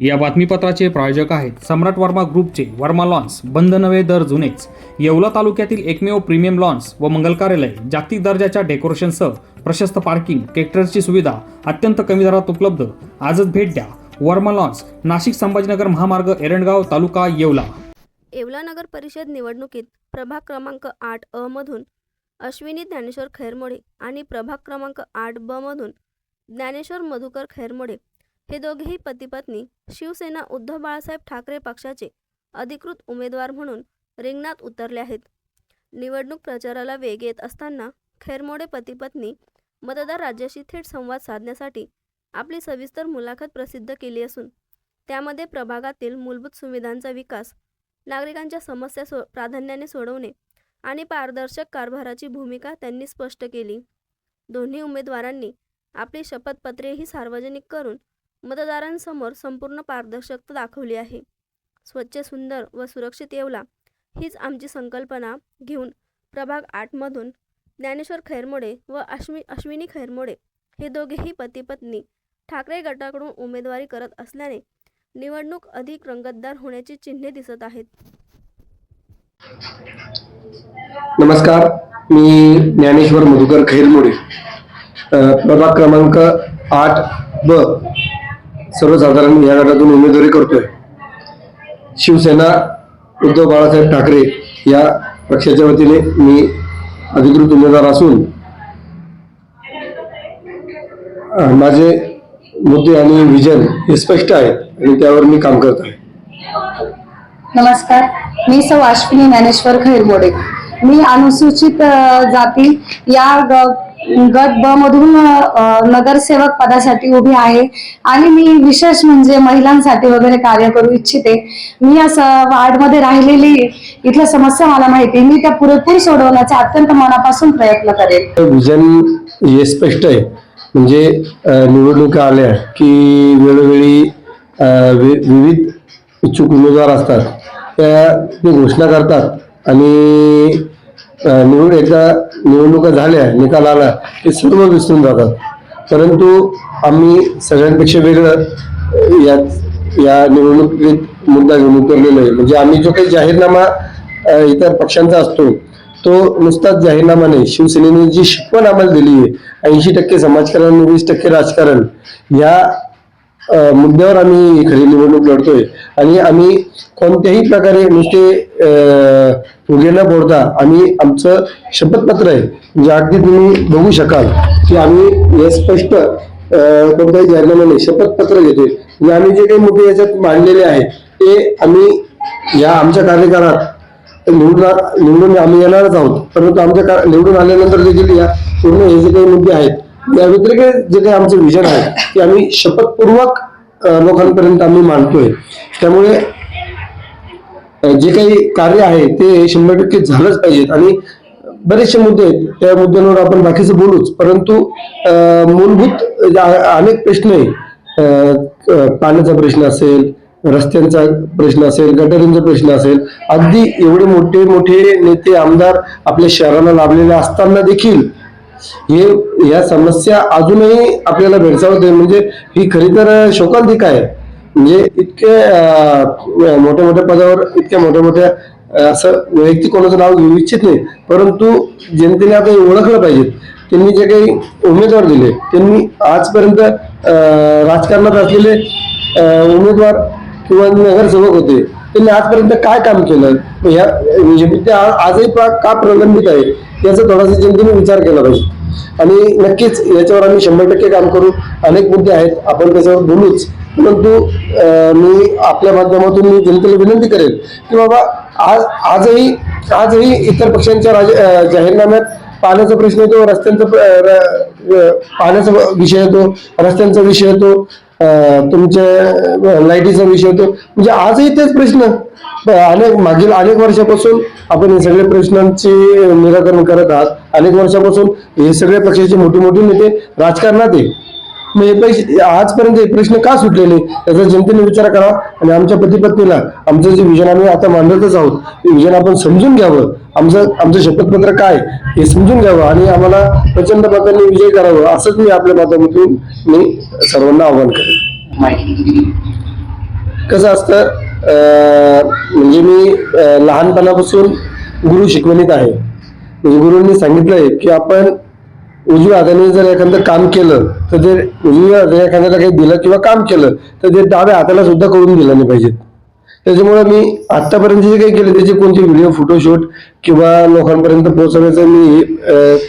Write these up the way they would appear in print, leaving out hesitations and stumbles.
या बातमीपत्राचे प्रायोजक आहेत सम्राट वर्मा ग्रुपचे वर्मा लॉन्स, बंद नवे दर जुनेच, येवला तालुक्यातील एकमेव प्रीमियम लॉन्स व मंगल कार्यालय, जागतिक दर्जाच्या डेकोरेशनसह प्रशस्त पार्किंग, ट्रॅक्टरची सुविधा अत्यंत कमी दरात उपलब्ध। आजच भेट द्या वर्मा लॉन्स, नाशिक संभाजीनगर महामार्ग, एरंडगाव तालुका येवला। येवला नगर परिषद निवडणुकीत प्रभाग क्रमांक 8 मधून अश्विनी ज्ञानेश्वर खैरमोडे आणि प्रभाग क्रमांक 8 मधून ज्ञानेश्वर मधुकर खैरमोडे हे दोघेही पती पत्नी शिवसेना उद्धव बाळासाहेब ठाकरे पक्षाचे अधिकृत उमेदवार म्हणून रिंगणात उतरले आहेत। निवडणूक प्रचाराला वेग येत असताना खैरमोडे पती पत्नी मतदार राज्याशी थेट संवाद साधण्यासाठी आपली सविस्तर मुलाखत प्रसिद्ध केली असून त्यामध्ये प्रभागातील मूलभूत सुविधांचा विकास, नागरिकांच्या समस्या प्राधान्याने सोडवणे आणि पारदर्शक कारभाराची भूमिका त्यांनी स्पष्ट केली। दोन्ही उमेदवारांनी आपली शपथपत्रेही सार्वजनिक करून मतदारांसमोर संपूर्ण पारदर्शकता दाखवली आहे। स्वच्छ, सुंदर व सुरक्षित येवला हीच आमची संकल्पना घेऊन प्रभाग 8 मधून ज्ञानेश्वर खैरमोडे व अश्विनी खैरमोडे हे दोघेही पती पत्नी ठाकरे गटाकडून उमेदवारी करत असल्याने निवडणूक अधिक रंगतदार होण्याची चिन्हे दिसत आहेत। नमस्कार, मी ज्ञानेश्वर मधुकर खैरमोडे, प्रभाग क्रमांक 8 सर्वसाधारण या गटातून उमेदवारी करतोय। शिवसेना उद्धव बाळासाहेब ठाकरे या पक्षाच्या वतीने मी अधिकृत उमेदवार असून माझे मुद्दे आणि विजन हे स्पष्ट आहेत आणि त्यावर मी काम करत आहे। नमस्कार, मी सौ अश्विनी ज्ञानेश्वर खैरमोडे। मी अनुसूचित जाती या गट ब मधून नगरसेवक पदासाठी उभी आहे आणि मी विशेष म्हणजे महिलांसाठी वगैरे कार्य करू इच्छिते। मी असं वार्डमध्ये राहिलेली, इथल्या समस्या मला माहिती, मी त्या पुरेपूर सोडवण्याचा अत्यंत मनापासून प्रयत्न करेन। विजन हे स्पष्ट आहे, म्हणजे निवडणुका आल्या की वेळोवेळी विविध इच्छुक उमेदवार असतात, ते घोषणा करतात आणि एकदा निवडणुका झाल्या, निकाल आला की सर्व विसरून जातात। परंतु आम्ही सगळ्यांपेक्षा वेगळं या निवडणुकीत मुद्दा घेऊन उतरलेलो आहे। म्हणजे आम्ही जो काही जाहीरनामा इतर पक्षांचा असतो तो नुसताच जाहीरनामा नाही, शिवसेनेने जी शिकवण आम्हाला दिली आहे 80% समाजकारण, 20% राजकारण, या मुद्द्यावर आम्ही खरी निवडणूक लढतोय। आणि आम्ही कोणत्याही प्रकारे नुसते फुगे न फोडता आम्ही आमचं शपथपत्र आहे, म्हणजे अगदी तुम्ही बघू शकाल की आम्ही हे स्पष्ट कोणत्याही जाहीरनामा नाही, शपथपत्र घेतोय। म्हणजे आम्ही जे काही मुद्दे याच्यात मांडलेले आहेत ते आम्ही या आमच्या कार्यकाळात निवडून आम्ही येणारच आहोत। परंतु आमच्या निवडून आल्यानंतर देखील या पूर्ण हे जे काही मुद्दे आहेत, या व्यतिरिक्त जे काही आमचं विजन आहे ते आम्ही शपथपूर्वक लोकांपर्यंत आम्ही मांडतोय। त्यामुळे जे काही कार्य आहे ते 100% झालंच पाहिजेत आणि बरेचसे मुद्दे आहेत, त्या मुद्द्यांवर आपण बाकीचं बोलूच, परंतु मूलभूत अनेक प्रश्न आहे, पाण्याचा प्रश्न असेल, रस्त्यांचा प्रश्न असेल, गटारींचा प्रश्न असेल, अगदी एवढे मोठे मोठे नेते आमदार आपल्या शहराला लाभलेले असताना देखील या समस्या अजूनही आपल्याला भेडसावत आहे। म्हणजे ही खरी तर शोकांतिका आहे। म्हणजे इतके मोठ्या मोठ्या पदावर, इतक्या मोठ्या असं वैयक्तिक कोणाचं नाव घेऊ इच्छित नाही, परंतु जनतेने आता ओळखलं पाहिजे। त्यांनी जे काही उमेदवार दिले, त्यांनी आजपर्यंत राजकारणात असलेले उमेदवार किंवा नगरसेवक होते, त्यांनी आजपर्यंत काय काम केलं, म्हणजे ते आजही का प्रलंबित आहे याचा थोडासा जनतेने विचार केला पाहिजे। आणि नक्कीच याच्यावर आम्ही 100% काम करू। अनेक मुद्दे आहेत, आपण त्याच्यावर बोलूच, परंतु मी आपल्या माध्यमातून मी जनतेला विनंती करेल की बाबा आजही इतर पक्षांच्या जाहीरनाम्यात पाण्याचा प्रश्न येतो, पाण्याचा विषय येतो, रस्त्यांचा विषय येतो, तुमच्या लाईटीचा विषय येतो, म्हणजे आजही तेच प्रश्न मागील अनेक वर्षापासून आपण हे सगळे प्रश्नांचे निराकरण करत आहात। अनेक वर्षापासून हे सगळे पक्षाचे मोठे मोठे नेते राजकारणात आहे, मग आजपर्यंत हे प्रश्न का सुटलेले याचा जनतेने विचार करावा। आणि आमच्या पती पत्नीला आमचं जे विजन आम्ही आता मांडतच आहोत ते विजन आपण समजून घ्यावं, आमचं शपथपत्र काय हे समजून घ्यावं आणि आम्हाला प्रचंड मतांनी विजय करावं, असंच मी आपल्या माध्यमातून मी सर्वांना आवाहन करेन। कसं असतं, म्हणजे मी लहानपणापासून गुरु शिकवणीत आहे. म्हणजे गुरूंनी सांगितलंय की आपण उजव्या हाताने जर एखादं काम केलं तर ते उजव्या हाताने एखाद्याला काही दिलं किंवा काम केलं तर ते डाव्या हाताला सुद्धा करून दिलं नाही पाहिजे. त्याच्यामुळे मी आतापर्यंत जे काही केले त्याचे कोणते व्हिडिओ फोटोशूट किंवा लोकांपर्यंत पोहोचवण्याचा मी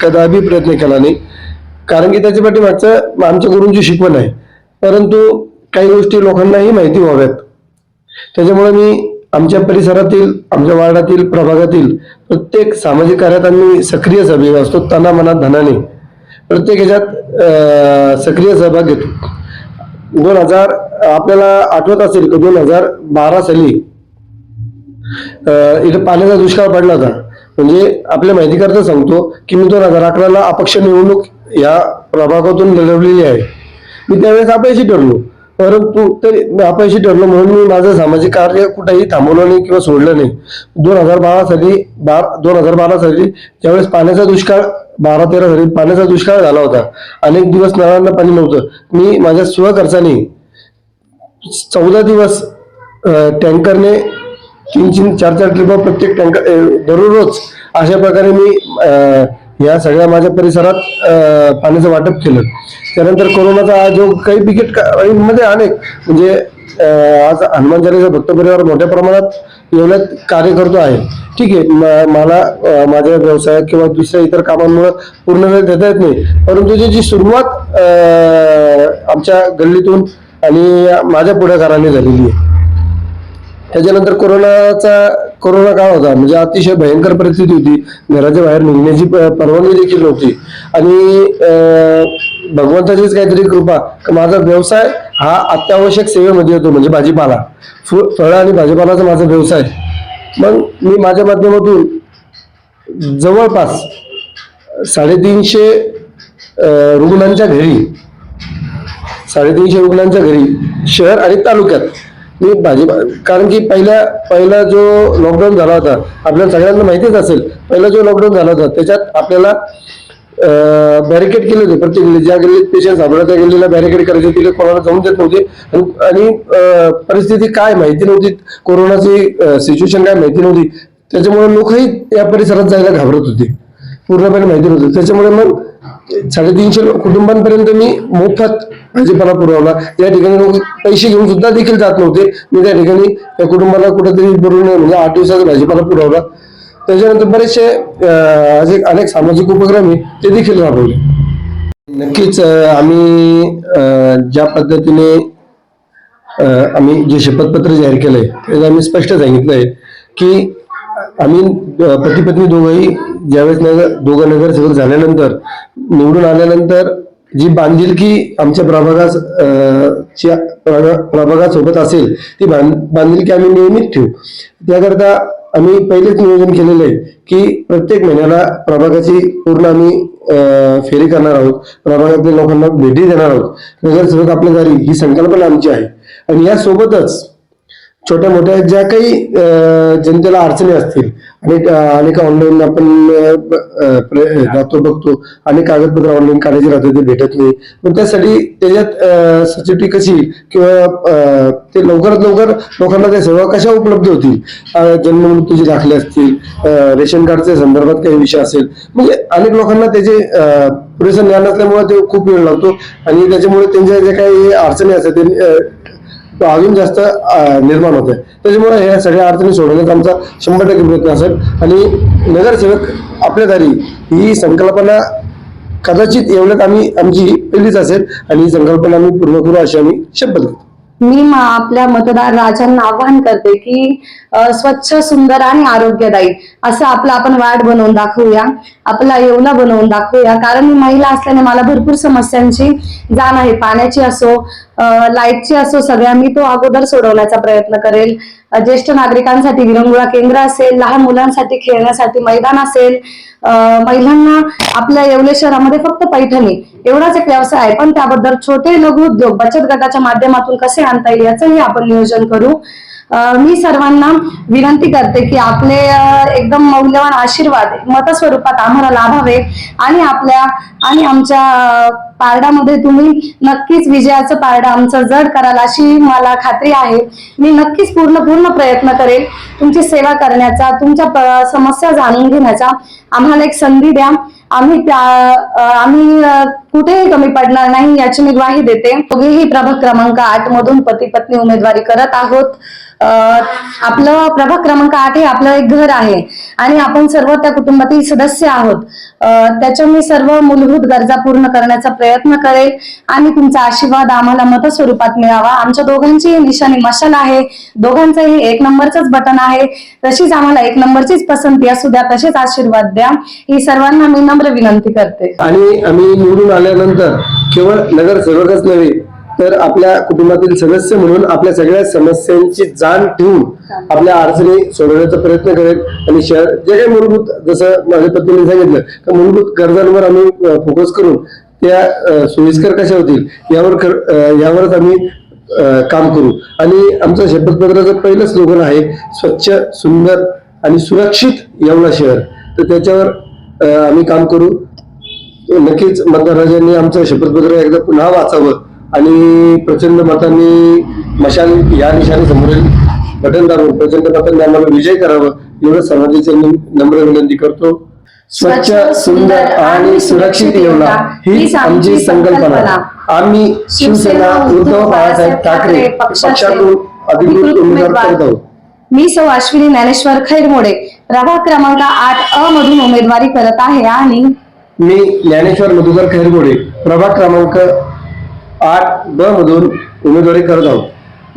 कदापि प्रयत्न केला नाही, कारण की त्याच्या पाठीमागचं आमच्या गुरूंची शिकवण आहे. परंतु काही गोष्टी लोकांनाही माहिती व्हाव्यात, त्याच्यामुळे मी आमच्या परिसरातील, आमच्या वार्डातील, प्रभागातील प्रत्येक सामाजिक कार्यात आम्ही सक्रिय सहभागी असतो. तना मनात धनाने प्रत्येक ह्याच्यात सक्रिय सहभाग घेतो. 2000 आपल्याला आठवत असेल की 2012 साली इथे पाण्याचा दुष्काळ पडला होता. म्हणजे आपल्या माहितीकरता सांगतो की मी 2011ला अपक्ष निवडणूक या प्रभागातून लढवलेली आहे. मी त्यावेळेस अपयशी ठरलो, परंतु तरी अपयशी ठरलो म्हणून मी माझं सामाजिक कार्य कुठेही थांबवलं नाही किंवा सोडलं नाही. 2012 साली ज्यावेळेस पाण्याचा दुष्काळ 12-13 साली पाण्याचा दुष्काळ झाला होता, अनेक दिवस नळांना पाणी नव्हतं, मी माझ्या स्वखर्चाने 14 दिवस टँकरने 3-4 ट्रिपा प्रत्येक टँकर दररोज अशा प्रकारे मी या सगळ्या माझ्या परिसरात पाण्याचं वाटप केलं. त्यानंतर कोरोनाचा जो काही बिकट मध्ये अनेक म्हणजे आज हनुमान चालीसा भक्त परिवार मोठ्या प्रमाणात एवढ्यात कार्य करतो आहे. ठीक आहे, मला माझ्या व्यवसायात किंवा दुसऱ्या इतर कामांमुळे पूर्ण वेळ देता येत नाही, परंतु जी सुरुवात आमच्या गल्लीतून आणि माझ्या पुढाकाराने झालेली आहे. त्याच्यानंतर कोरोना काळ होता, म्हणजे अतिशय भयंकर परिस्थिती होती. घराच्या बाहेर निघण्याची परवानगी देखील नव्हती. आणि भगवंताचीच काहीतरी कृपा, माझा व्यवसाय हा अत्यावश्यक सेवेमध्ये येतो, म्हणजे भाजीपाला, फळं आणि भाजीपालाचा माझा व्यवसाय. मग मी माझ्या माध्यमातून जवळपास 350 रुग्णांच्या घरी शहर आणि तालुक्यात मी कारण की पहिला जो लॉकडाऊन झाला होता, आपल्याला सगळ्यांना माहितीच असेल, पहिला जो लॉकडाऊन झाला होता त्याच्यात आपल्याला बॅरिकेड केले होते. प्रत्येक गल्ली, ज्या गल्लीत पेशंट सापडला त्या गल्लीला बॅरिकेड करायचे, तिथे कोणाला जाऊन देत नव्हते. आणि परिस्थिती काय माहिती नव्हती, कोरोनाची सिच्युएशन काय माहिती नव्हती, त्याच्यामुळे लोकही या परिसरात जायला घाबरत होते, पूर्णपणे माहिती नव्हतं. त्याच्यामुळे मग 350 कुटुंबांपर्यंत मी मोफत भाजीपाला पुरवला. या ठिकाणी लोक पैसे घेऊन सुद्धा देखील जात नव्हते. मी त्या ठिकाणी त्या कुटुंबाला कुठेतरी पुरवणे म्हणजे 8 दिवसाचा भाजीपाला पुरवला. त्याच्यानंतर बरेचसे अनेक सामाजिक उपक्रम ते देखील राबवले. नक्कीच आम्ही ज्या पद्धतीने आम्ही जे शपथपत्र जाहीर केलंय त्याचं आम्ही स्पष्ट सांगितलंय की आम्ही पती पत्नी दोघंही ज्यावेळेस दोघं नगरसेवक झाल्यानंतर निवडून आल्यानंतर जी बांधिलकी आमच्या प्रभागासोबत असेल ती बांधिलकी आम्ही नियमित ठेवू. त्याकरता आम्ही पहिलेच नियोजन केलेलं आहे की प्रत्येक महिन्याला प्रभागाची पूर्ण आम्ही फेरी करणार आहोत, प्रभागातल्या लोकांना भेटी देणार आहोत. नगरसेवक आपल्या दारी ही संकल्पना आमची आहे. आणि यासोबतच छोट्या मोठ्या ज्या काही जनतेला अडचणी असतील, अनेक ऑनलाईन आपण जातो बघतो, अनेक कागदपत्र ऑनलाईन काढायची राहते, ते भेटत नाही. पण त्यासाठी त्याच्यात सचिटी कशी किंवा ते लवकरात लवकर लोकांना त्या सेवा कशा उपलब्ध होतील, जन्म मृत्यूचे दाखले असतील, रेशन कार्डच्या संदर्भात काही विषय असेल, म्हणजे अनेक लोकांना त्याचे पुरेसं ज्ञान नसल्यामुळे ते खूप वेळ लागतो आणि त्याच्यामुळे त्यांच्या ज्या काही अडचणी असतात ते अजून जास्त निर्माण होत आहे. त्याच्यामुळे ह्या सगळ्या अडचणी सोडवण्याचा आमचा 100% प्रयत्न असेल. आणि नगरसेवक आपल्या दारी ही संकल्पना कदाचित एवढ्यात आमची पहिलीच असेल आणि ही संकल्पना आम्ही पूर्ण करू अशी आम्ही शपथ घेतो. मी आपल्या मतदार राजांना आवाहन करते की स्वच्छ, सुंदर आणि आरोग्यदायी असं आपण वार्ड बनवून दाखवूया, आपला येवला बनवून दाखवूया. कारण मी महिला असल्याने मला भरपूर समस्यांची जाण आहे, पाण्याची असो, लाईटची असो, सगळ्या मी तो अगोदर सोडवण्याचा प्रयत्न करेल. ज्येष्ठ नागरिकांसाठी विरंगुळा केंद्र असेल, लहान मुलांसाठी खेळण्यासाठी मैदान असेल, महिलांना आपल्या येवले शहरामध्ये फक्त पैठणी एवढाच एक व्यवसाय आहे, पण त्याबद्दल छोटे लघु उद्योग बचत गटाच्या माध्यमातून कसे आणता येईल याचंही आपण नियोजन करू. मी सर्वांना विनंती करते की आपले एकदम मौल्यवान आशीर्वाद मतस्वरूपात आम्हाला लाभावे आणि आमच्या पारडामध्ये तुम्ही नक्कीच विजयाचं पारडं आमचं जड कराल अशी मला खात्री आहे. मी नक्कीच पूर्ण प्रयत्न करेल तुमची सेवा करण्याचा, तुमच्या समस्या जाणून घेण्याचा. आम्हाला एक संधी द्या. आम्ही कुठेही कमी पडणार नाही याची मी ग्वाही देते. दोघेही प्रभाग क्रमांक 8 मधून पती पत्नी उमेदवारी करत आहोत. आपलं प्रभाग क्रमांक 8 हे आपलं एक घर आहे आणि आपण सर्व त्या कुटुंबातील सदस्य आहोत. त्याच्या मी सर्व मूलभूत गरजा पूर्ण करण्याचा प्रयत्न करेल आणि तुमचा आशीर्वाद आम्हाला मतस्वरूपात मिळावा. आमच्या दोघांची निशाणी मशाल आहे, दोघांचंही 1 नंबरचंच बटन आहे. तशीच आम्हाला 1 नंबरचीच पसंती असू द्या, तसेच आशीर्वाद द्या ही सर्वांना मी नम्र विनंती करते. आणि आम्ही निवडून आल्यानंतर केवळ नगरसेवकच नव्हे तर आपल्या कुटुंबातील सदस्य म्हणून आपल्या सगळ्या समस्यांची जाण ठेवून आपल्या अडचणी सोडवण्याचा प्रयत्न करेल. आणि शहर जे काही मूलभूत, जसं माझ्या पत्नीने सांगितलं तर मूलभूत गरजांवर आम्ही फोकस करून त्या सोयीस्कर कशा होतील यावरच आम्ही काम करू. आणि आमचं शपथपत्राचं पहिलं स्लोगन आहे स्वच्छ, सुंदर आणि सुरक्षित येवला शहर. तर त्याच्यावर आम्ही काम करू. नक्कीच मतदारांनी आमचं शपथपत्र एकदा पुन्हा वाचावं आणि प्रचंड मतांनी मशाल या निशाणी समोरील बटन दाबून प्रचंड मतांनी आम्हाला विजय करावं एवढं समाजाची नम्र विनंती करतो. स्वच्छ, सुंदर आणि सुरक्षित येवला हीच आमची संकल्पना. आम्ही शिवसेना उद्धव बाळासाहेब ठाकरे पक्षातून अधिकृत उमेदवार करत आहोत. मी सौ अश्विनी ज्ञानेश्वर खैरमोडे प्रभाग क्रमांक 8 मधून उमेदवारी करत आहे आणि मी ज्ञानेश्वर मधुकर खैरमोडे प्रभाग क्रमांक 8 मधून उमेदवारी करत आहोत.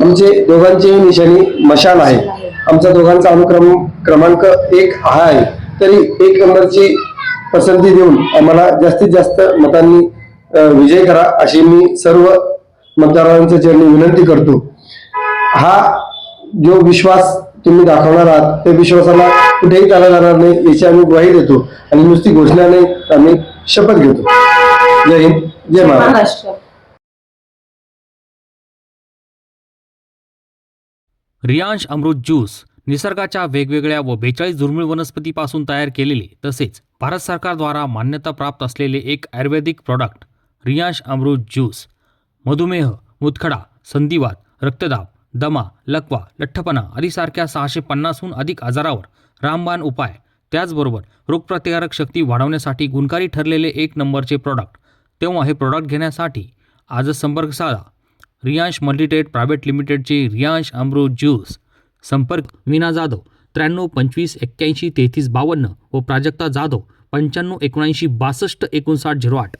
आमचे दोघांची निशाणी मशाल आहे. आमचा दोघांचा अनुक्रम क्रमांक 1 हा आहे. तरी 1 नंबरची पसंती देऊन आम्हाला जास्तीत जास्त मतांनी विजय करा अशी मी सर्व मतदारांच्या चरणी विनंती करतो. हा जो विश्वास तुम्ही दाखवणार आहात त्या विश्वासाला कुठेही चालला जाणार नाही याची आम्ही ग्वाही देतो. आणि नुसती घोषणा नाही, आम्ही शपथ घेतो. जय हिंद, जय महाराष्ट्र. रियांश अमृत ज्यूस निसर्गाच्या वेगवेगळ्या व 42 दुर्मिळ वनस्पतीपासून तयार केलेले तसेच भारत सरकारद्वारा मान्यता प्राप्त असलेले एक आयुर्वेदिक प्रॉडक्ट रियांश अमृत ज्यूस मधुमेह, मुतखडा, संधिवात, रक्तदाब, दमा, लकवा, लठ्ठपणा आदी सारख्या 650हून अधिक आजारावर रामबाण उपाय. त्याचबरोबर रोगप्रतिकारक शक्ती वाढवण्यासाठी गुणकारी ठरलेले 1 नंबरचे प्रॉडक्ट. तेव्हा हे प्रॉडक्ट घेण्यासाठी आजच संपर्क साधा. रियांश मल्टीट्रेड प्रायव्हेट लिमिटेडचे रियांश अमृत ज्यूस. संपर्क मीना जाधव 93 25 81 33 52 व प्राजक्ता जाधव 95 79 62 59 08.